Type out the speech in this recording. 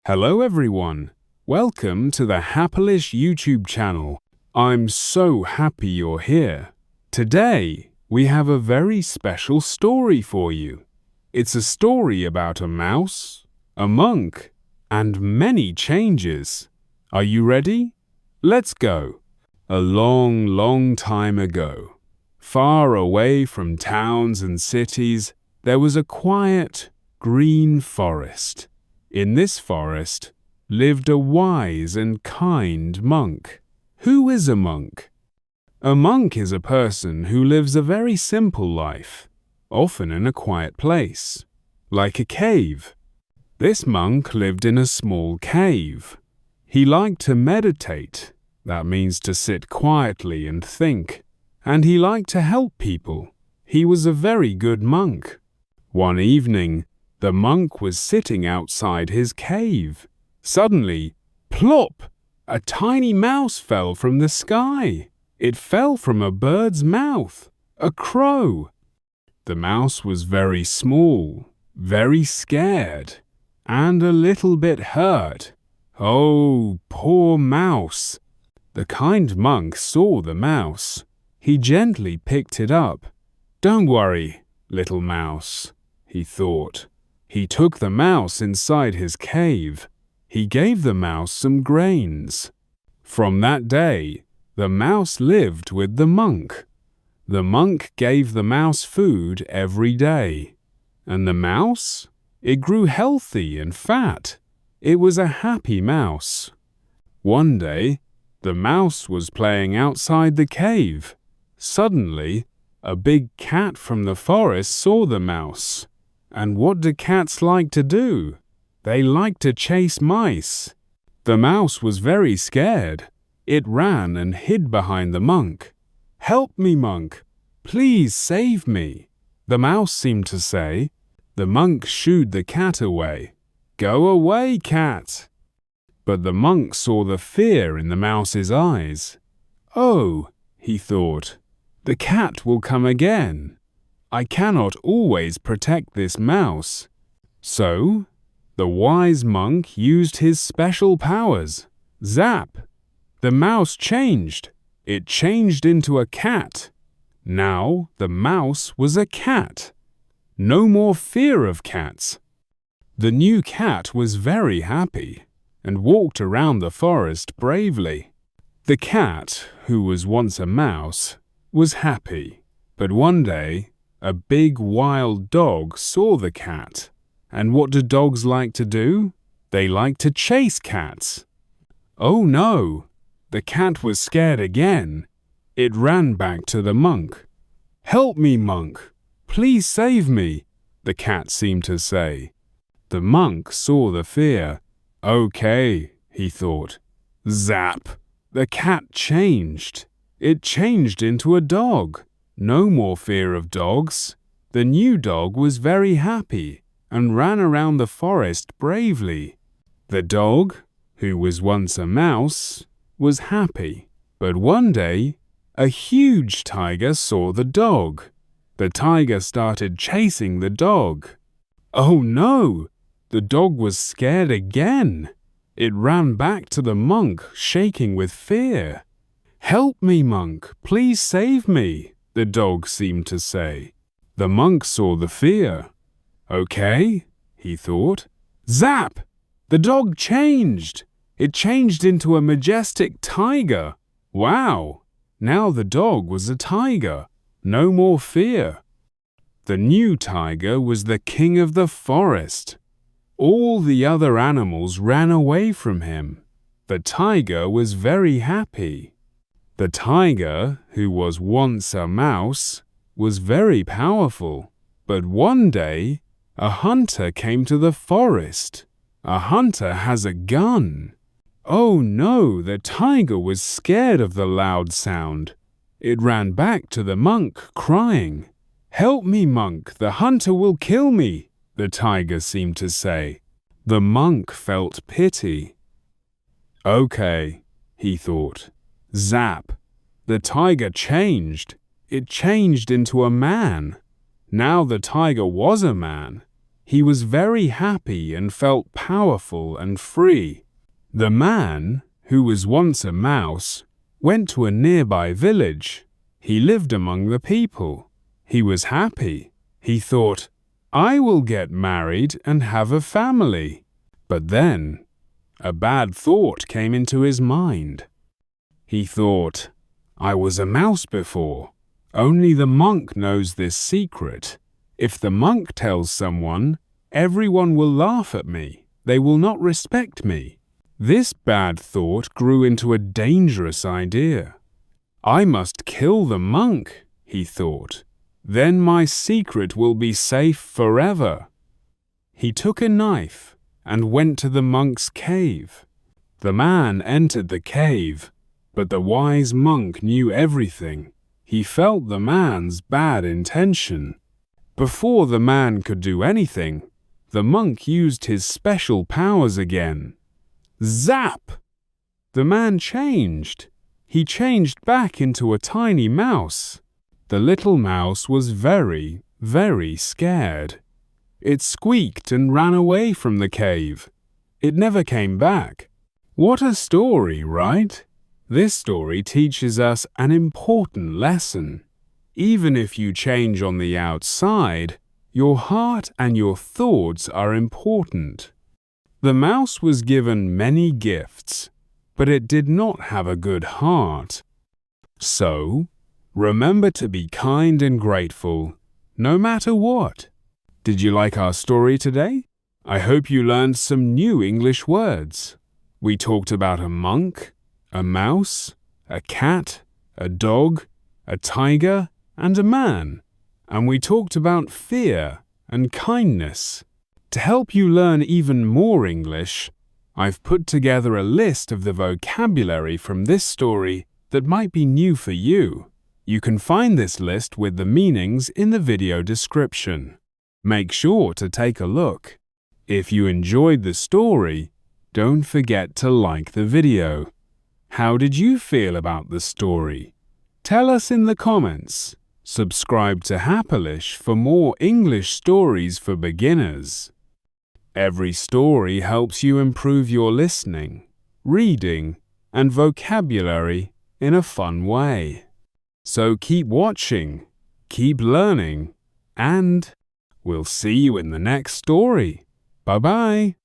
Hello everyone, welcome to the Happilish YouTube channel. I'm so happy you're here. Today, we have a very special story for you. It's a story about a mouse, a monk, and many changes. Are you ready? Let's go. A long time ago, far away from towns and cities, there was a quiet, green forest. In this forest lived a wise and kind monk. Who is a monk? A monk is a person who lives a very simple life, often in a quiet place, like a cave. This monk lived in a small cave. He liked to meditate, that means to sit quietly and think, and he liked to help people. He was a very good monk. One evening, the monk was sitting outside his cave. Suddenly, plop! A tiny mouse fell from the sky. It fell from a bird's mouth, a crow. The mouse was very small, very scared, and a little bit hurt. Oh, poor mouse! The kind monk saw the mouse. He gently picked it up. "Don't worry, little mouse," he thought. He took the mouse inside his cave. He gave the mouse some grains. From that day, the mouse lived with the monk. The monk gave the mouse food every day. And the mouse? It grew healthy and fat. It was a happy mouse. One day, the mouse was playing outside the cave. Suddenly, a big cat from the forest saw the mouse. And what do cats like to do? They like to chase mice. The mouse was very scared. It ran and hid behind the monk. "Help me, monk! Please save me!" the mouse seemed to say. The monk shooed the cat away. "Go away, cat!" But the monk saw the fear in the mouse's eyes. "Oh," he thought, "the cat will come again. I cannot always protect this mouse." So, the wise monk used his special powers. Zap! The mouse changed. It changed into a cat. Now the mouse was a cat. No more fear of cats. The new cat was very happy and walked around the forest bravely. The cat, who was once a mouse, was happy, but one day, a big wild dog saw the cat. And what do dogs like to do? They like to chase cats. Oh no! The cat was scared again. It ran back to the monk. "Help me, monk! Please save me!" the cat seemed to say. The monk saw the fear. "Okay," he thought. Zap! The cat changed. It changed into a dog. No more fear of dogs. The new dog was very happy and ran around the forest bravely. The dog, who was once a mouse, was happy. But one day, a huge tiger saw the dog. The tiger started chasing the dog. Oh no! The dog was scared again. It ran back to the monk, shaking with fear. "Help me, monk! Please save me!" the dog seemed to say. The monk saw the fear. "Okay," he thought. Zap! The dog changed. It changed into a majestic tiger. Wow! Now the dog was a tiger. No more fear. The new tiger was the king of the forest. All the other animals ran away from him. The tiger was very happy. The tiger, who was once a mouse, was very powerful. But one day, a hunter came to the forest. A hunter has a gun. Oh no, the tiger was scared of the loud sound. It ran back to the monk, crying. "Help me, monk, the hunter will kill me," the tiger seemed to say. The monk felt pity. Okay, he thought. Zap! The tiger changed. It changed into a man. Now the tiger was a man. He was very happy and felt powerful and free. The man, who was once a mouse, went to a nearby village. He lived among the people. He was happy. He thought, I will get married and have a family. But then, a bad thought came into his mind. He thought, I was a mouse before. Only the monk knows this secret. If the monk tells someone, everyone will laugh at me. They will not respect me. This bad thought grew into a dangerous idea. I must kill the monk, he thought. Then my secret will be safe forever. He took a knife and went to the monk's cave. The man entered the cave, but the wise monk knew everything. He felt the man's bad intention. Before the man could do anything, the monk used his special powers again. Zap! The man changed. He changed back into a tiny mouse. The little mouse was very, very scared. It squeaked and ran away from the cave. It never came back. What a story, right? This story teaches us an important lesson. Even if you change on the outside, your heart and your thoughts are important. The mouse was given many gifts, but it did not have a good heart. So, remember to be kind and grateful, no matter what. Did you like our story today? I hope you learned some new English words. We talked about a monk, a mouse, a cat, a dog, a tiger, and a man. And we talked about fear and kindness. To help you learn even more English, I've put together a list of the vocabulary from this story that might be new for you. You can find this list with the meanings in the video description. Make sure to take a look. If you enjoyed the story, don't forget to like the video. How did you feel about the story? Tell us in the comments. Subscribe to Happilish for more English stories for beginners. Every story helps you improve your listening, reading, and vocabulary in a fun way. So keep watching, keep learning, and we'll see you in the next story. Bye-bye.